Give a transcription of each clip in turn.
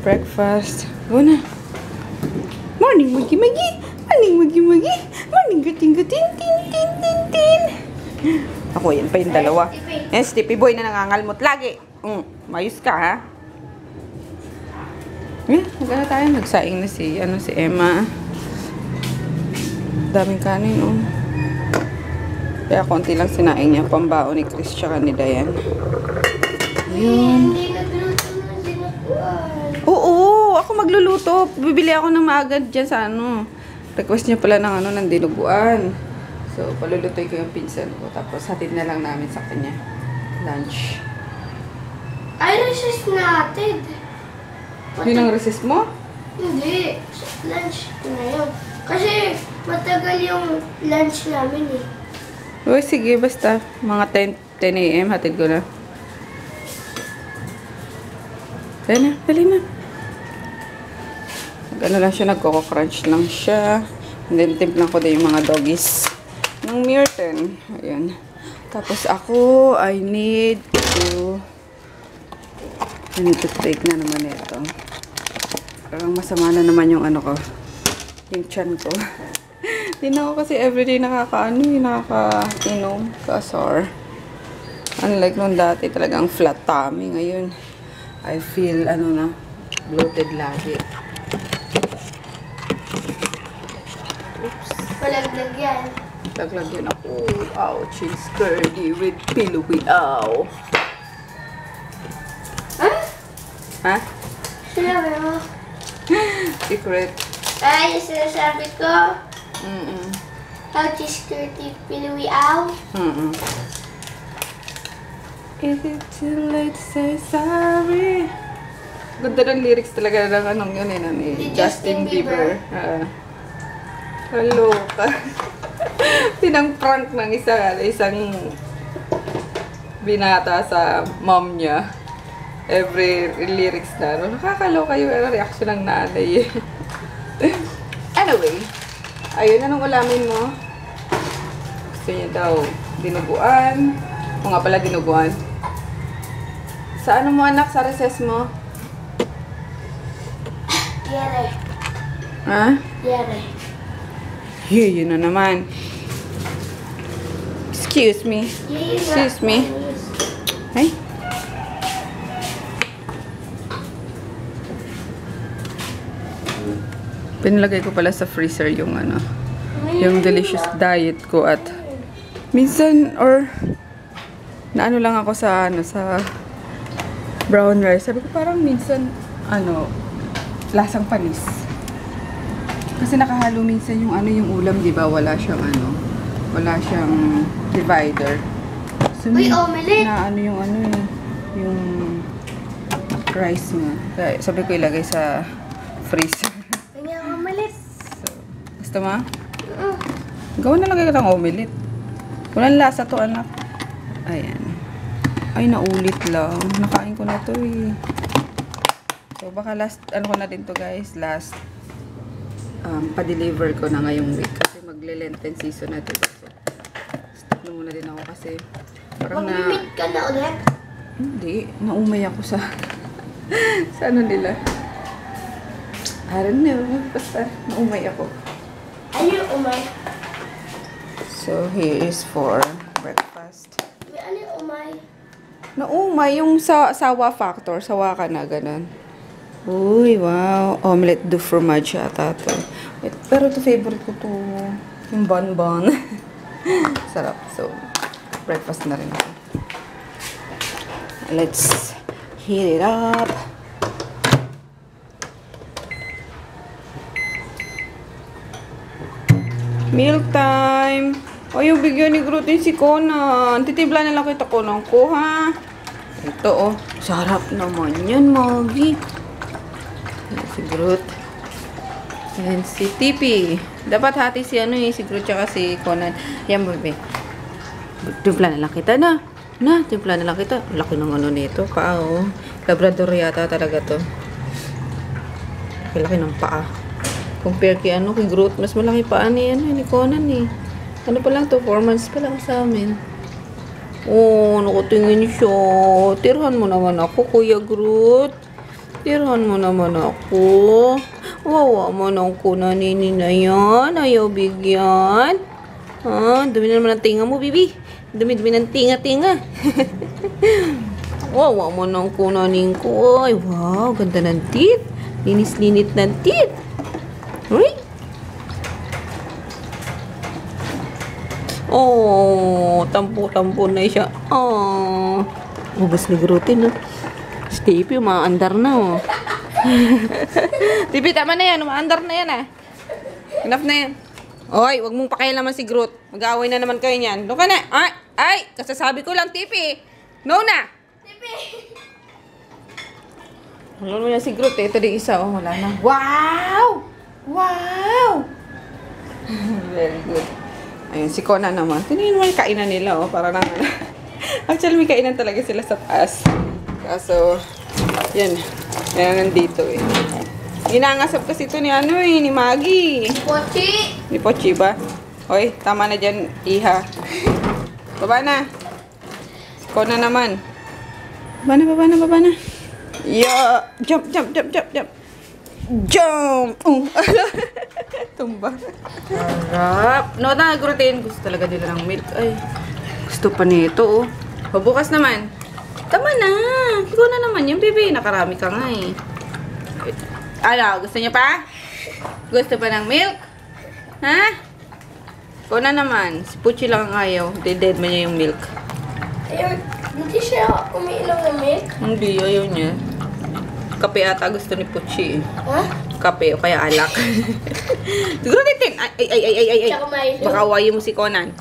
breakfast. Go na. Morning, magi-magi. Morning, magi-magi. Morning, gating-gating. Tin. Ako, yan pa yung dalawa. Yan, Stippy Boy na nangangalmot lagi. Mayos ka, ha? Magana tayo. Nagsaing na si Emma. Daming kanin, oh. Kaya konti lang sinaing niya. Pambao ni Chris tsaka ni Diane. Yun. Oo, ako magluluto. Bibili ako ng maaga dyan sa Request niya pala ng dinuguan. So, palulutoy ko yung pinsan ko. Tapos, hatid na lang namin sa kanya. Lunch. Ay, recess natin. Yun ang recess mo? Hindi. Lunch na yun. Kasi, matagal yung lunch namin eh. Uy, sige, basta. Mga 10 a.m. hatid ko na. Dali na. Gano'n lang siya, nagkoko-crunch lang siya. And then, timplang ko din yung mga doggies ng Mirten. Ayan. Tapos ako, I need to take na naman ito. Parang masama na naman yung ko. Yung chan ko. Hindi na ako kasi everyday nakakainom. Kasar. Unlike nung dati, talagang flat tummy. Ngayon, I feel, bloated lagi. Oops. Malaglag yan. Laglag yun ako. Ouch, it's curdy with pillowy. Ow. Ha? Sinabi mo? Secret. Ay, sinasabi ko. How to skirty pillowy ow? Is it too late to say sorry? Ganda ng lyrics talaga ng yun ni Justin Bieber. Hello ka. Pinang-prank ng isang binata sa mom niya. Every lyrics na. Nakakaloka yung reaction ng nanay. Anyway, ayun, anong ulamin mo? Gusto niya daw dinuguan. O nga pala dinuguan. Sa ano mo anak? Sa recess mo? Yere. Ha? Yere. Yun na naman. Excuse me. Excuse me. Ay? Pinilagay ko pala sa freezer yung yung delicious diet ko at minsan naano lang ako sa sa brown rice. Sabi ko parang minsan lasang panis. Kasi nakahalo minsan yung yung ulam, 'di ba? Wala siyang divider. So, uy, omelette. Na yung rice nga. Kaya sabi ko ilagay sa freezer. Kanya omelette. So, gusto mo? Gawin na lang kayo ng omelette. Walang lasa to, anak. Ayan. Ay, naulit lang. Nakain ko na to eh. So, baka last, ko na din to guys. Last, pa-deliver ko na ngayong week. Kasi magle-Lenten season na to. So, stop na muna din ako kasi parang mag-meet ka na ulit? Hindi. Naumay ako sa sa nila. I don't know. Basta, naumay ako. Ano yung umay? So, here is for breakfast. Ano yung umay? Naumay, yung sawa factor. Sawa ka na, ganun. Uy, wow. Omelette du fromage ata to. Pero ito favorite ko to. Yung bonbon. Sarap. So, breakfast na rin ako. Let's heat it up. Milk time. O, yung bigyan ni Groot yung si Conan. Titibla na lang kita Conan ko, ha? Ito, oh. Sarap naman yan, Maggie. Si Groot. Yan, si Tippy. Dapat hati si si Groot tsaka si Conan. Yan, baby. Timpla na lang kita na. Timpla na lang kita. Laki ng nito. Paa, oh. Labrador yata talaga to. Laki ng paa. Compare kay kay Groot, mas malaki pa ni Conan eh. Ano pa lang to, 4 months pa lang sa amin. Oh, nakutingin siya. Tirhan mo naman ako, Kuya Groot. Tirahan mo naman ako. Wawa mo nang kunanini na yan. Ayaw bigyan. Dumi na naman ang tinga mo, bibi. Dumi-dumi ng tinga-tinga. Wawa mo nang kunanin ko. Ay, wow. Ganda ng teeth. Linis-linit ng teeth. Uy. Oh, tampo-tampo na siya. Oh. Ubus ni Grutin, no? Stevie, umaandar na, oh. Tipi, tama na yan. Umaandar na yan, ah. Enough na yan. Oy, wag mong pakialaman si Groot. Mag-aaway na naman kayo niyan. Doon ka na. Ay, kasasabi ko lang, Tipi. No na. Tipi! Wala mo na si Groot, eh. Ito din isa, oh. Wala na. Wow! Wow! Very good. Ayun, si Kona naman. Tingnan mo yung kainan nila, oh. Para na. Actually, may kainan talaga sila sa taas. Kaso, yan. Yan nandito, eh. Ginangasap kasi ito ni ni Maggie. Pochi! Ni Pochi ba? Hoy, tama na dyan, Iha. Baba na. Kona naman. Baba na. Jump. Jump! Tumba. Harap. No, Grutin. Gusto talaga nila ng milk. Ay, gusto pa nito, oh. Pabukas naman. Tama na. Ikaw na naman yung baby. Nakarami ka nga, eh. Ano, gusto niyo pa? Gusto pa ng milk? Ha? Ikaw na naman. Si Puchi lang ang ayaw. Dead man niya yung milk. Ayun, hindi siya umiinom ng milk? Hindi, ayaw niya. Kape ata gusto ni Puchi, eh. Ha? Kape o kaya alak. Siguro natin. Ay. Tsaka Milo. Baka awayin mo si Conan.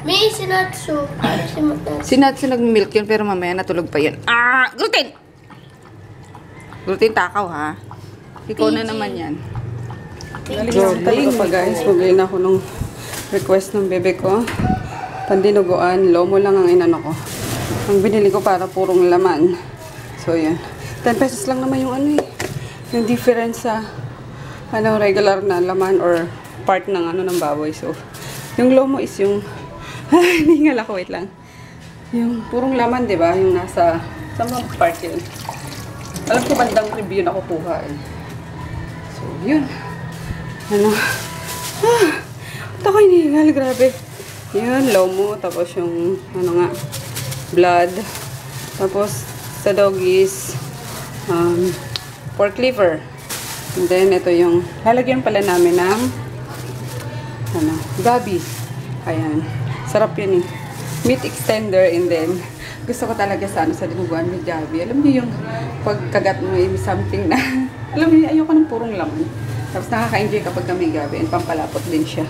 May sinatsu. Ano si Matsu? Si Natsu nag-milk yun pero mamaya natulog pa yun. Gluten! Gluten takaw, ha? Ikaw na naman yan. Galing pa, guys. Bumili na ako nung request ng bebe ko. Pandinuguan. Lomo lang ang inano ko. Ang binili ko para purong laman. So, yan. 10 pesos lang naman yung yung difference sa regular na laman or part ng ng baboy. So, yung lomo is yung hiningal ako, wait lang. Yung purong laman, di ba? Yung nasa mga part yun. Alam ko bandang review na kukuha, eh. So, yun. Ito ko hiningal, grabe. Yun, lomo. Tapos yung, blood. Tapos, sa doggies, pork liver. And then, ito yung, lalagyan pala namin ng, gabi. Ayan. Sarap yun, eh. Meat extender, and then, gusto ko talaga sa dinuguan with gabi. Alam niyo yung, pagkagat mo, may something na, alam niyo, ayoko ng purong laman. Tapos, nakaka-enjoy kapag may gabi, and pampalapot din siya.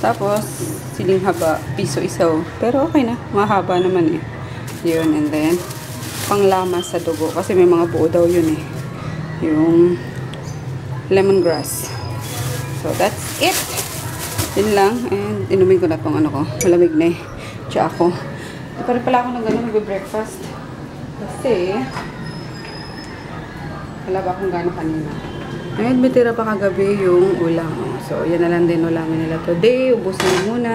Tapos, siling haba, piso isaw. Pero, okay na. Mahaba naman, eh. Yun, and then, panglamas sa dugo. Kasi may mga buo daw yun, eh. Yung lemongrass. So, that's it. Yun lang. And inumin ko na itong ko. Malamig na, eh. Tsaka ako. Di pa rin pala ako mag-breakfast. Kasi, wala ba akong gano'n kanina. Ngayon, may tira pa kagabi yung ulam. So, yan na lang din ulamin nila today. Ubusin na muna.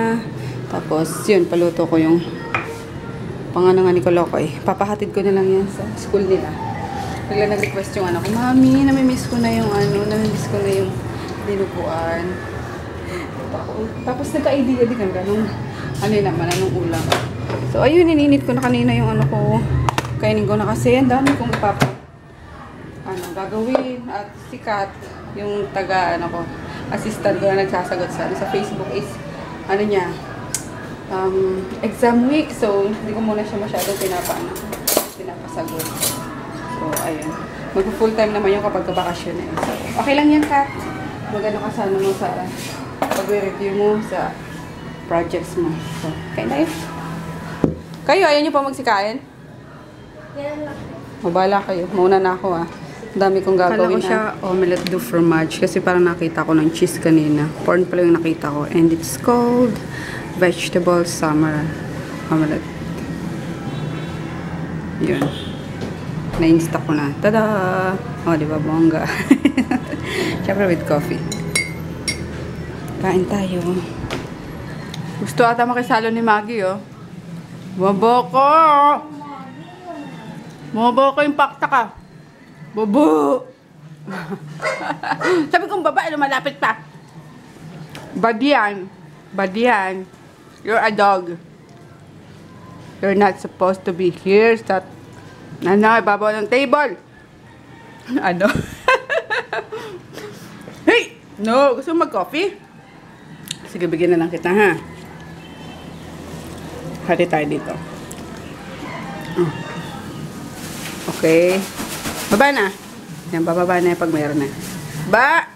Tapos, yun, paluto ko yung nga ni Kolokoy. Papahatid ko na lang yan sa school nila. Bigla nag-request yung ko, Mami, namimiss ko na yung namimiss ko na yung dinuguan. Tapos nagka-idea din ang ganun. Naman, anong ulam. So, ayun, ininit ko na kanina yung ko. Kainin ko na kasi, ang dami kong gagawin. At sikat, yung taga, assistant ko na nagsasagot sa Facebook is, niya, exam week. So, hindi ko muna siya masyadong pinapasagot. So, ayun. Mag-full time naman yung kapag kabakasyon eh. So, okay lang yan, Kat. Magano ka sana mo sa pag-review mo sa projects mo. So, kain tayo. Kayo, ayaw nyo pa magsikain? Yan lang. Mabala kayo. Mauna na ako, ah. Dami kong gagawin. Kala ko siya omelette du fromage kasi parang nakita ko ng cheese kanina. Corn pala yung nakita ko. And it's called vegetable summer omelette. Yun. Na-instack ko na. Tada! O, diba? Bongga. Siyempre with coffee. Kain tayo. Gusto ata makisalo ni Maggie, oh. Bumaboko! Bumaboko yung pakta ka. Bobo! Sabi kong babae, lumalapit pa. Bad yan. Bad yan. You're a dog. You're not supposed to be here. Sa ibabaw ng table. Ano? Hey! No! Gusto mo mag-coffee? Sige, bigyan na lang kita, ha? Hati tayo dito. Okay. Baba na. Yan, bababa na pag mayroon na. Baba!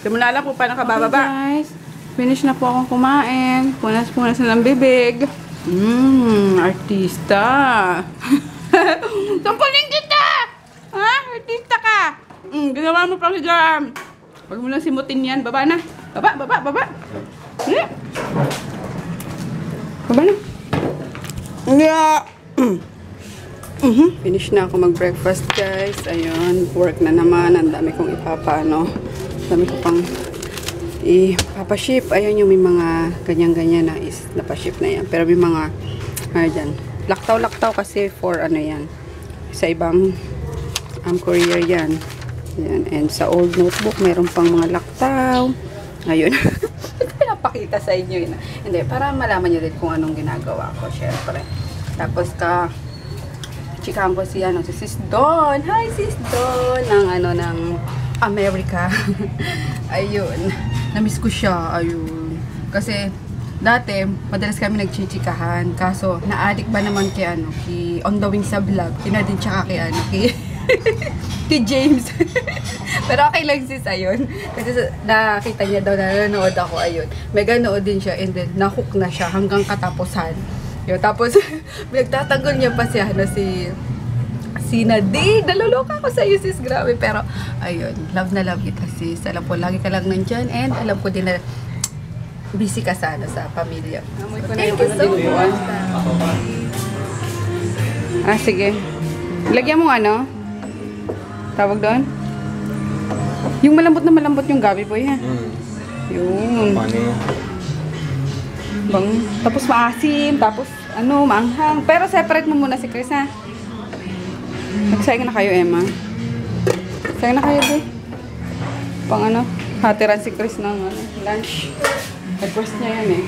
Simula lang po paano ka bababa. Guys, finish na po akong kumain. Punas-punas na ng bibig. Artista. Sampalin kita! Ha? Artista ka! Ginawa mo pang higaan. Huwag mo lang simutin yan. Baba na. Baba. Baba na. Yeah. Finish na ako mag-breakfast, guys. Ayun, work na naman. Ang dami kong ipapaano. Dami ko pang ipapaship. Ayun yung may mga ganyan-ganyan na napaship na yan. Pero may mga dyan. Laktaw kasi for ano yan. Sa ibang courier yan. Yan. And sa old notebook, mayroon pang mga laktaw. Ayun. Pinapakita sa inyo yun. Hindi, para malaman nyo rin kung anong ginagawa ko. Syempre. Tapos chikahan ko si Sis Dawn. Hi, Sis Dawn. Ng America. Ayun. Namiss ko siya. Ayun. Kasi, dati, madalas kami nagchichikahan. Kaso, na-addict ba naman kay On the Wings sa vlog. Kina din tsaka kay kay James. Pero okay lang sis, ayun. Kasi nakita niya daw na nanonood ako, ayun. Mega nood din siya and then nahook na siya hanggang katapusan. Yun, tapos, pinagtatanggol niya pa si Nadine. Naluluka ako sa iyo sis, grabe. Pero, ayun, love na love kita sis. Alam ko, lagi ka lang nandyan and alam ko din na busy ka sana sa pamilya. Amoy ko na yung dinuguan. Sige. Lagyan mo tawag doon? Yung malambot na malambot yung gabi boy, ha? Yun. Bang, tapos maasim, tapos maanghang. Pero separate mo muna si Chris, ha? Nagsayang na kayo, Emma. Sayang na kayo, boy. Pang hatiran si Chris ng lunch. Breakfast niya yan, eh.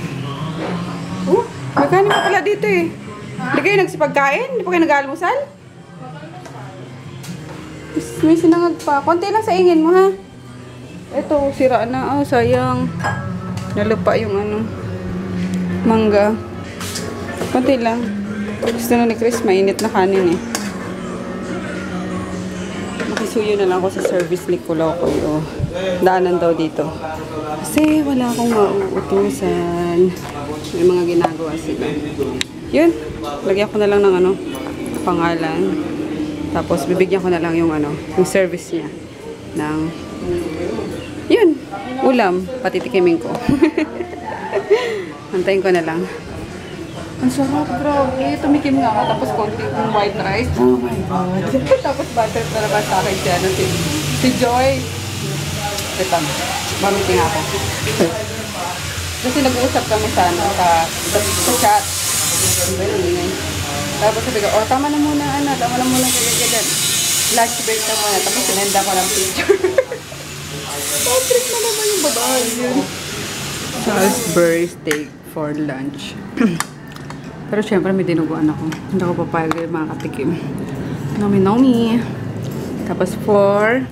May kanin pa pala dito, eh. Hindi kayo nagsipagkain? Hindi pa kayo nag-almusal? May sinangag pa. Konti lang sa ingin mo, ha? Ito, sira na. Sayang. Nalupa yung mangga. Konti lang. Gusto na ni Chris, mainit na kanin, eh. Makisuyo na lang ako sa service ni Kulokoy. Daanan daw dito. Kasi wala akong mauutusan. May mga ginagawa sila. Yun. Lagyan ko na lang ng pangalan. Tapos bibigyan ko na lang yung yung service niya ng yun, ulam, patitikimin ko. Antayin ko na lang. Ang sarap, grabe. Tumikim nga ako. Tapos konti yung white rice. Oh my God. Tapos butter na naman sa akin siya. Si Joy. Ito. Marunti nga ako. Kasi nag-uusap kami sa chat. Tapos sabi ko, tama na muna, tama na muna kagagagan. Lunch break na muna. Tapos sinenda ko ng picture. Trip na naman yung babae yun. Salisbury steak for lunch. Pero syempre may dinuguan ako. Hindi ako papayag yung mga katikim. Nomi. Tapos for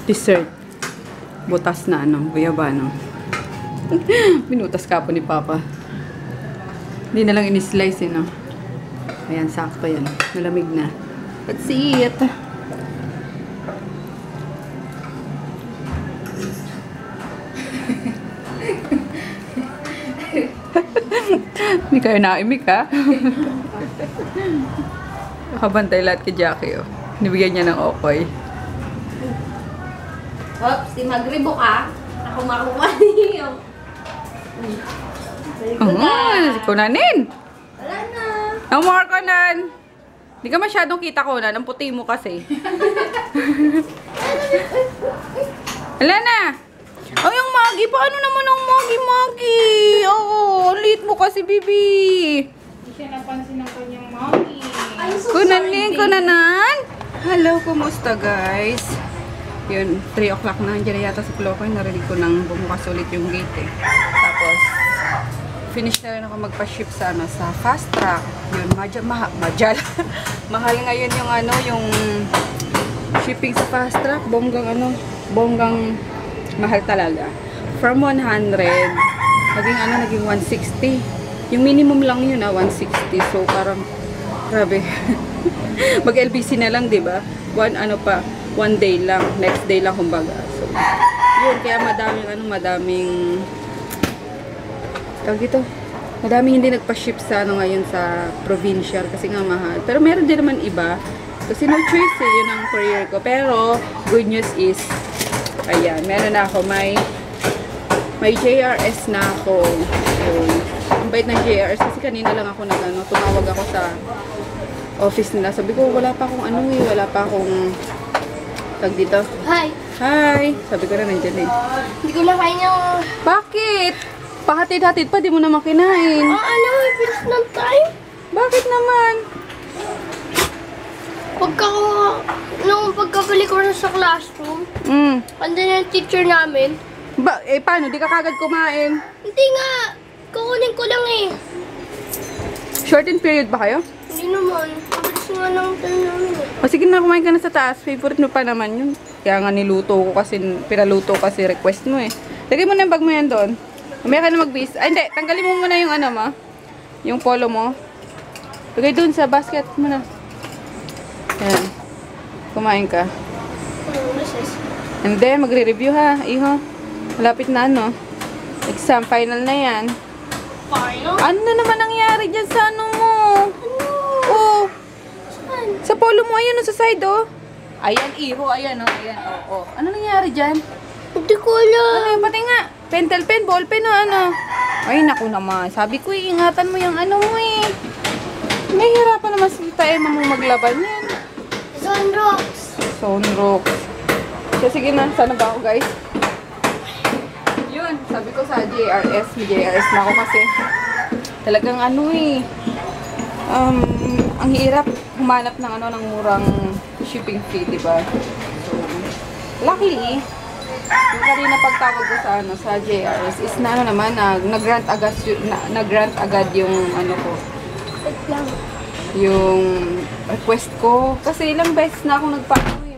dessert. Butas na guyabano. Binutas ka po ni Papa. Hindi na lang in-slice, Ayan, sakto yan. Malamig na. Let's see it. Hindi kayo naimik, ha? Nakabantay lahat kay Jackie, Nibigyan niya ng okoy. Oops, di magribo ka. Ako makuha niyo. Kunanin! Wala na. No more, Kunan! Hindi ka masyadong kita, Kunan. Ang puti mo kasi. Wala na! Yung Maggie, paano naman ang Maggie? Oo, liit mo kasi, bibi. Hindi siya napansin ng kanyang mommy. Kunanan! Hello, kumusta guys? Yun, 3 o'clock na. Andiyan na yata sa Clocoy. Narinig ko nang bumukas ulit yung gate eh. Tapos, finish na rin ako magpa-ship sa, sa fast track. Yun, mahal. Mahal ngayon yung yung shipping sa fast track. Bonggang mahal talaga. From 100, naging 160. Yung minimum lang yun 160. So, parang, grabe. Mag-LBC na lang, diba? One day lang. Next day lang, kumbaga. So, yun. Kaya madaming tawag dito. Madaming hindi nagpa-ship sa ngayon sa provincial kasi nga mahal. Pero meron din naman iba. Kasi no choice eh, yun ang career ko. Pero, good news is, ayan, meron na ako. May JRS na ako. So, ang bait ng JRS kasi kanina lang ako tumawag ako sa office nila. Sabi ko, wala pa akong wala pa akong tag dito. Hi! Hi! Sabi ko na nandiyan eh. Hindi ko na kain yung... Bakit? Pahatid-hatid pa, di mo na makinain. Bilis ng time. Bakit naman? Nung pagkabalik ko na sa classroom, andun yung teacher namin. Paano? Di ka kagad kumain? Hindi nga. Kukunin ko lang eh. Shortened period ba kayo? Hindi naman. Mabilis nga lang time namin eh. O sige na, kumain ka na sa taas. Favorite mo pa naman yun. Kaya nga pinaluto kasi request mo eh. Lagay mo na yung bag mo yan doon. Umaya ka na mag-bis. Ay hindi, tanggalin mo muna yung mo. Yung polo mo. Lagay doon sa basket mo na. Ayan. Kumain ka. And then, magre-review ha, iho. Malapit na exam, final na yan. Final? Ano na naman nangyari dyan sa mo? Oh. Saan? Sa polo mo, ayan sa side Ayan, iho, ayan ayan, Ano nangyari dyan? Hindi ko alam. Pati nga, pentel pen, ball pen Ay, naku naman. Sabi ko, ingatan mo yung mo eh. May hirapan naman si Emma mo maglaban yan. Sunrocks. Sunrocks. So, sige na. Sana ba ako, guys? Yun. Sabi ko sa JRS. May JRS na ako kasi talagang ang hirap humanap ng ng murang shipping fee, diba? So, luckily, yung kanina pagtawag ko sa JRS is nag-grant agad yung ko. Yung request ko. Kasi ilang beses na ako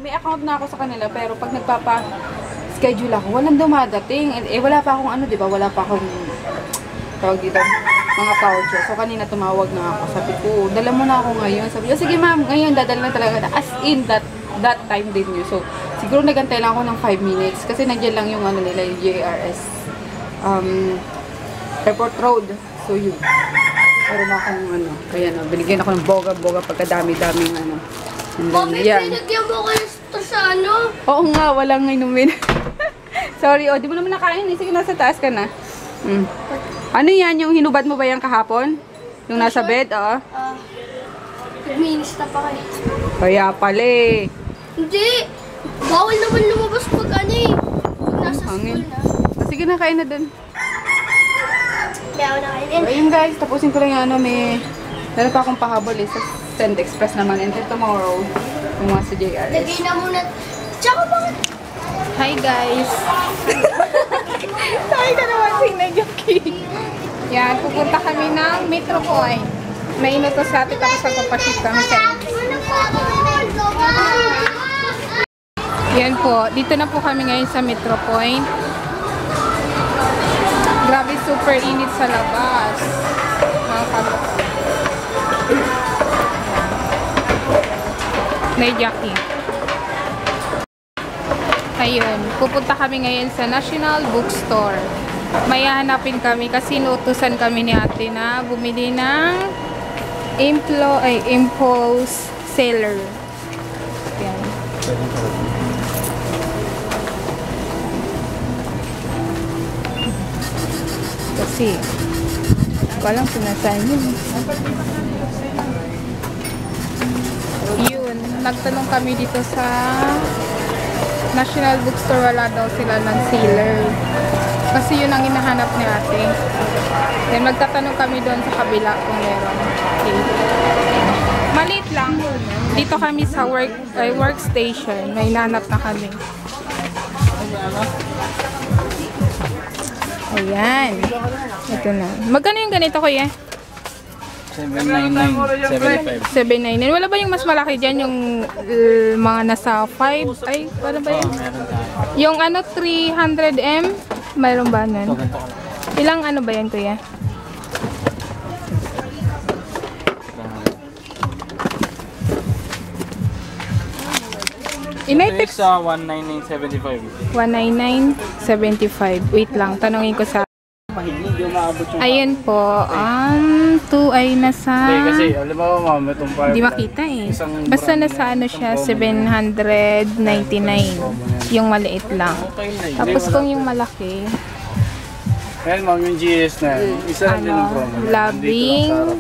may account na ako sa kanila, pero pag nagpapa-schedule ako, walang dumadating. Wala pa akong diba? Wala pa akong tawag dito, mga voucher. So, kanina tumawag na ako. Sabi ko, dala mo na ako ngayon. Sabi ko, sige ma'am, ngayon dadala na talaga. As in, that time din yun. So, siguro nagantay lang ako ng 5 minutes. Kasi nandiyan lang yung nila, yung JRS. Airport Road. So, yun. Meron akong kaya binigyan ako ng boga-boga pagkadami-daming And then, yan. Pinagyan mo kayo sa Oo nga, walang inumin. Sorry, di mo naman nakain. Sige, nasa taas ka na. Ano yan? Yung hinubad mo ba yan kahapon? Yung nasa bed, Minista pa kayo. Kaya pala eh. Hindi. Bawal naman lumabas pag pag nasa school na. Sige na, kain na dun. Kaya ako na kainin. So, ayun guys, tapusin ko lang yung meron pa akong pahabol sa Send Express naman. And then tomorrow, yung mga sa JRS. Lagay na muna. Tsaka bakit? Hi guys! Hi ka naman, Sinegyaki! Yan, pupunta kami ng Metro Point. May inutos sa atin tapos magpapaship kami sa Yan po, dito na po kami ngayon sa Metro Point. Grabe, super init sa labas. Jackie. Ayun, pupunta kami ngayon sa National Bookstore. May hahanapin kami kasi inuutusan kami ni ate na bumili ng impulse seller. Yan. Kasi walang sinasabi yun. Yun, nagtanong kami dito sa National Bookstore, wala daw sila ng sealer. Kasi yun ang hinahanap ni ate. Then magtatanong kami doon sa kabila kung meron. Okay. Maliit lang. Dito kami sa workstation. May nanap na kami. Ayan. Ito na. Magkano yung ganito, kuya? 799, 75. 799. Wala ba yung mas malaki dyan? Yung mga nasa 5? Ay, ano ba yun? Yung ano, 300M? Mayroon ba nun? Ilang ano ba yan, kuya? Ito sa 199.75. 199.75. Wait lang, tanongin ko sa... Hindi umaabot yung... Ayun po, 2 ay nasa... kasi alam mo ma'am, itong parang... Hindi makita eh. Basta nasa ano siya, 799. Yung maliit lang. Tapos kung yung malaki, Ayan ma'am, yung GS na yan. Isa lang din ang promo. labing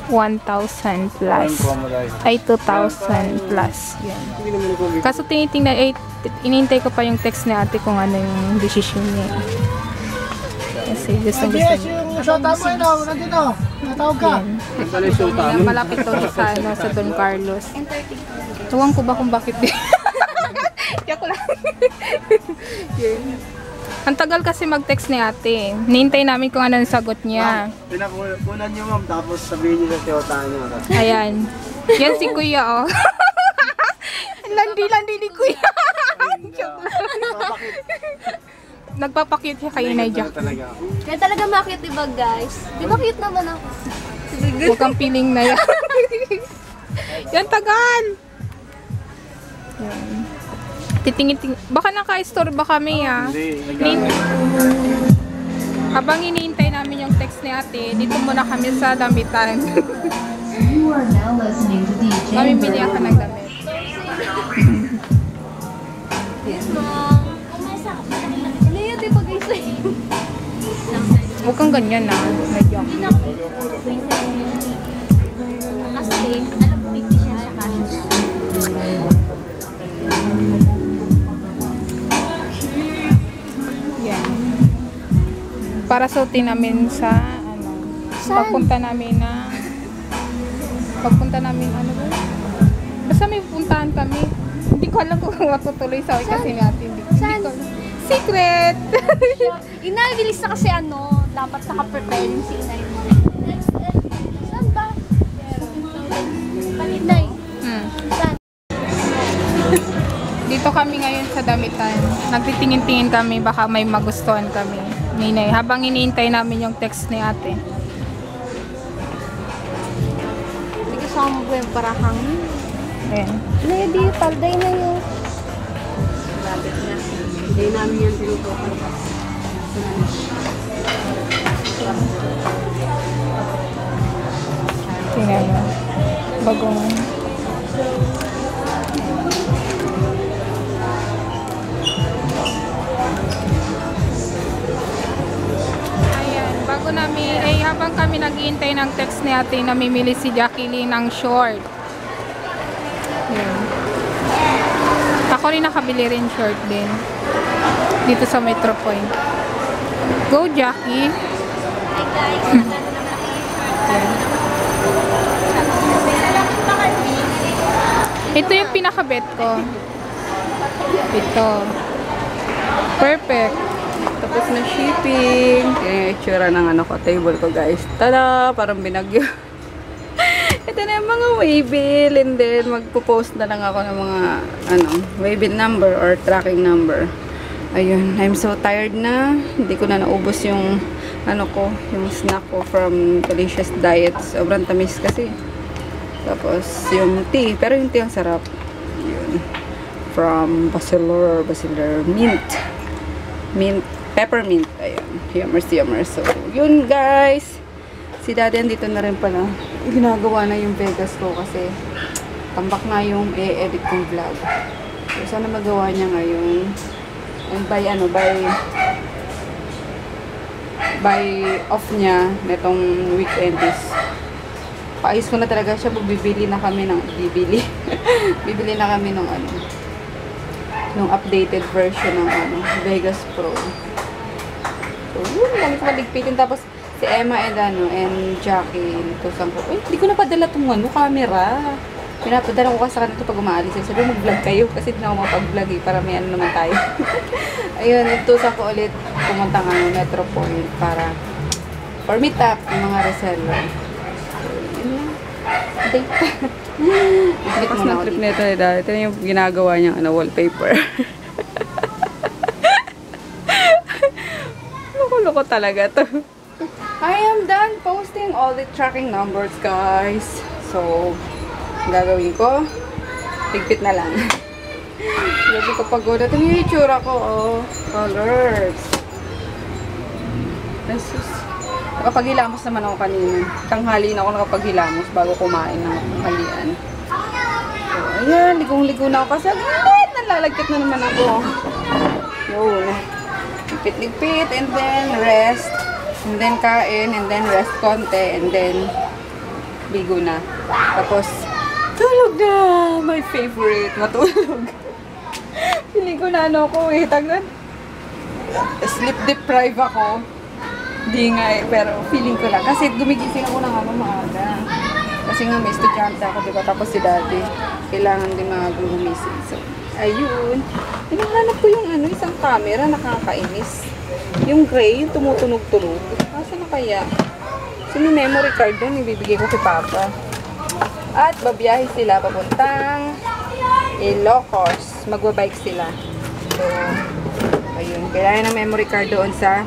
1,000 plus. Ay, 2,000 plus. Yan. Kaso tinitingnan, inintay ko pa yung text ni ate kung ano yung decision niya. Kasi gusto niya. Yung shota mo yun, nandito. Natawag ka. Yan. Malapit to sa, ano, sa Don Carlos. Tuwang ko ba kung bakit din. Tiyak lang. Yun. Ang tagal kasi mag-text ni ate. Nihintay namin kung ano ang sagot niya. Pinakunan niyo ma'am, tapos sabihin niyo sa shota niyo. Ayan. Yan si kuya, oh. Landi-landi ni kuya. Joke lang. Nagpapakit siya kay Inay Jack. Kaya talaga makit, diba guys? Di ba cute naman ako? Huwag kang piling na yan. Yan, tagal. Yan. Titingin-tingin. Baka naka-store ba kami, ah? Hindi, Habang iniintay namin yung text ni ate, dito muna kami sa damitan. You are now listening to DJ. Mamimili ako ng damit. Yes, ma'am. Ano yun, di ba guys? Huwag kang ganyan, ah. Medyo. Kasi, alam mo, hindi siya sa kasya. Yan. Para suotin namin sa, ano, pagpunta namin ano ba? Basta may pupuntahan kami. Hindi ko alam kung matutuloy sa akin kasi natin. Hindi ko alam. Secret! Inay, bilis na kasi ano, dapat naka-prepare yung si Inay mo. Saan ba? Palinay. Saan? Dito kami ngayon sa damitan. Nagtitingin-tingin kami, baka may magustuhan kami. Ninay, habang iniintay namin yung text ni ate. Hindi kasama ko yung parahang. Ayan. Inay, di, palday na yun. Hindi namin yan tinutukan. Tingnan mo. Bagong. Ayan. Bago namin, habang kami naghihintay ng text ni ate, namimili si Jacqueline ng short. Ayan. Ako rin nakabili rin short din. Dito sa Metro Point. Go, Jackie! Hi guys, maganda naman ako yung short. Ito yung pinakabet ko. Ito. Perfect. Tapos na shipping. Eh, itsura ng ano ko, table ko guys. Tada! Parang binagyo. Ito na yung mga waybill. And then, magpo-post na lang ako ng mga, waybill number or tracking number. Ayun, I'm so tired na. Hindi ko na naubos yung, yung snack ko from Delicious Diet. Sobrang tamis kasi. Tapos, yung tea. Pero yung tea ang sarap. Yun. From Bachelor Mint. Peppermint. Ayun. Yummers. So, yun guys. Si Daddy dito na rin pala. Ginagawa na yung Vegas ko kasi tambak na yung e-edit kong vlog. So, sana magawa niya ngayon. And by off niya netong weekend is paayos ko na talaga siya. Bibili na kami ng bibili na kami ng nung updated version ng Vegas Pro. So yun lang ko maligpitin. Tapos si Emma and Jackie tusan ko, hindi ko na padala tong camera. Pinapadala ko kasi sa kanila ito pag umaalis. Sabi, mag-vlog kayo kasi hindi na ako makapag-vlog eh, para may ano naman tayo. Ayun, utusan ko ulit pumunta ng Metro Point para for meet up yung mga reseller. Yun lang. Date. Tapos na trip nito ni Daddy. Ito na yung ginagawa niyang wallpaper. Loko-loko talaga to. I am done posting all the tracking numbers, guys. So, gagawin ko, tigpit na lang. Grabe ko pagod. Ito yung itsura ko, oh. Colors. Jesus. Nakapaghilamos naman ako kanina. Tanghali na ako nakapaghilamos bago kumain ng tanghalian. So, ayan. Ligong-ligo na ako kasi nalalagkit na naman ako. Yun. Ligpit-ligpit and then rest. And then kain and then rest konti and then ligo na. Tapos tulog na! My favorite. Matulog. Feeling ko na ako eh. Taglan. Sleep deprive ako. Di nga eh. Pero feeling ko lang. Kasi gumigising ako ng maaga. Kasi nga may estudyante ako, diba? Tapos si Daddy. Kailangan din mga gumising. So, ayun. Hinahanap ko yung isang camera. Nakakainis. Yung gray, yung tumutunog-tunog. Asa na kaya? So, may memory card doon. Ibibigay ko kay Papa. At babiyahe sila papuntang Ilocos. Magbabike sila. So, ayun. Kailangan ng memory card doon sa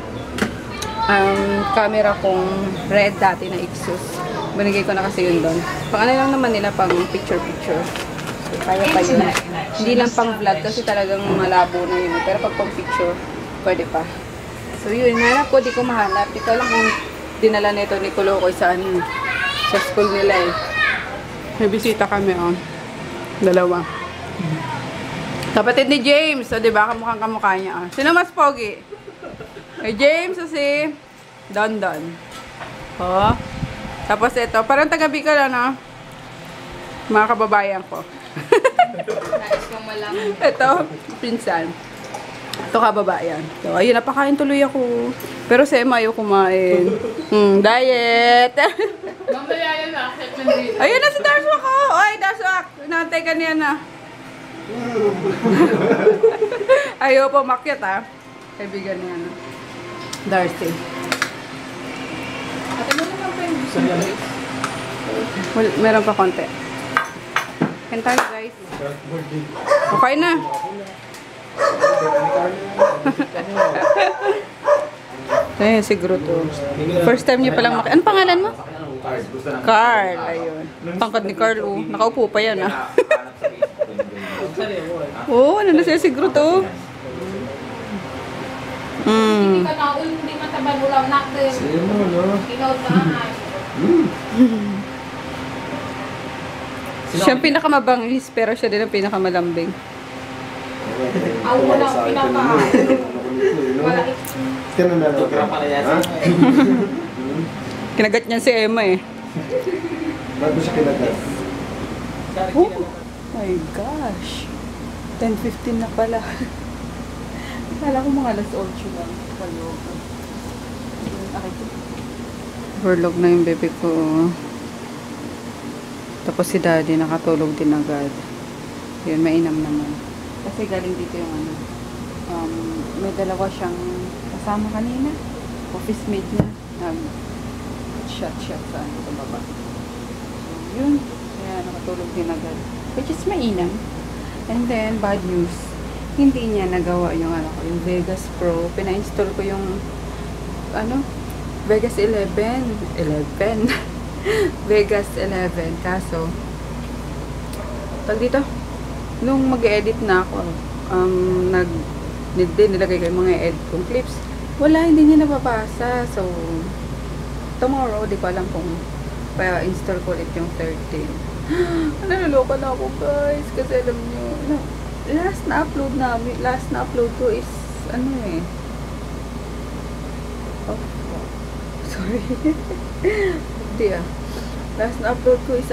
camera kong red dati na Ixus. Binigay ko na kasi yun doon. Pang ano lang naman nila, pang picture-picture. So, kaya pa yun. Hindi lang pang vlog kasi talagang malabo na yun. Pero pag pang picture, pwede pa. So, yun. Hanap ko, di ko mahanap. Di ko alam kung dinala nito ni Kulokoy sa school nila eh. May bisita kami, oh. Dalawa. Kapatid ni James. O, diba? Kamukhang kamukha niya, oh. Sino mas pogi? Kay James o si Don Don. Oh. Tapos ito. Parang taga-Bicol, ano? Mga kababayan ko. Nais kong malaman. Ito, pinsan. Ito kababayan. So, ayun, napakain tuloy ako. Pero si Emma ayaw kumain. Diet! Mamaya yun na. Ayun na si Darswak ko! Oy, Darswak! Inaantay ka niya na. Ayaw po makyat, ha? Kaibigan niya na. Darcy. Ate mo naman pa yung gusto mo. Well, meron pa konti. Kain tayo, guys. Okay na. Ayun, siguro to. First time niyo palang ano pangalan mo? Carl. Ayun. Pangkat ni Carl, oh. Nakaupo pa yan, ah. Oo, ano na siya siguro to? Hindi ka na, hindi matabang ulam natin. Ikaw na. Siya ang pinakamabangis, pero siya din ang pinakamalambing. Ang unang pinakain. Kinagat niya si Emma eh. Bago siya kinagat. Oh my gosh. 10:15 na pala. Akala ko mga alas 8 lang. Overlook na yung bebe ko. Tapos si Daddy nakatulog din agad. Yun, mainam naman. Kasi galing dito yung may dalawa siyang kasama kanina. Office mate niya. Shot sa baba. So, yun. Kaya nakatulog din agad. Which is mainam. And then, bad news. Hindi niya nagawa yung yung Vegas Pro. Pina-install ko yung Vegas 11. Vegas 11. Kaso, dito, nung mag-edit na ako, nilagay ko yung mga edit kong clips. Wala, hindi niya nababasa. So, tomorrow, di ko alam kung pa-install ko ulit yung 13. Naluluka na ako, guys. Kasi alam nyo, last na upload ko is, oh, sorry. Hindi last na upload ko is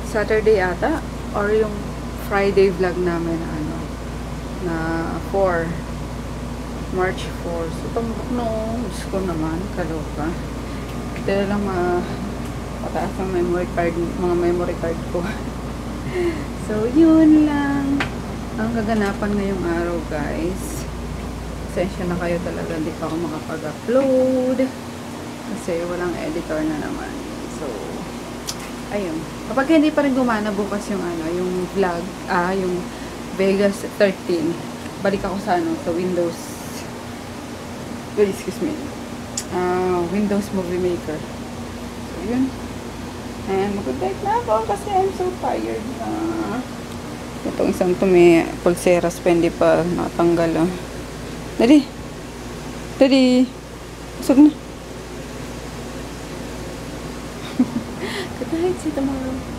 Saturday ata, or yung Friday vlog namin na 4 March 4. So, Diyos ko naman, kaloka. Dahil lang Napakataas ng memory card, mga memory card ko. So, yun lang ang kaganapan ngayong araw, guys. Pasensya na kayo talaga, hindi pa ako makapag-upload kasi walang editor na naman. So, ayun. Kapag hindi pa rin gumana bukas yung yung vlog, yung Vegas 13, balik ako sa sa Windows. Excuse me. Windows Movie Maker. So, yun. And mag-bike na ako kasi I'm so tired na. Itong isang to may pulseras pa hindi pa natanggal. Oh. Dali. Dali. Usog na. Good night. See you tomorrow.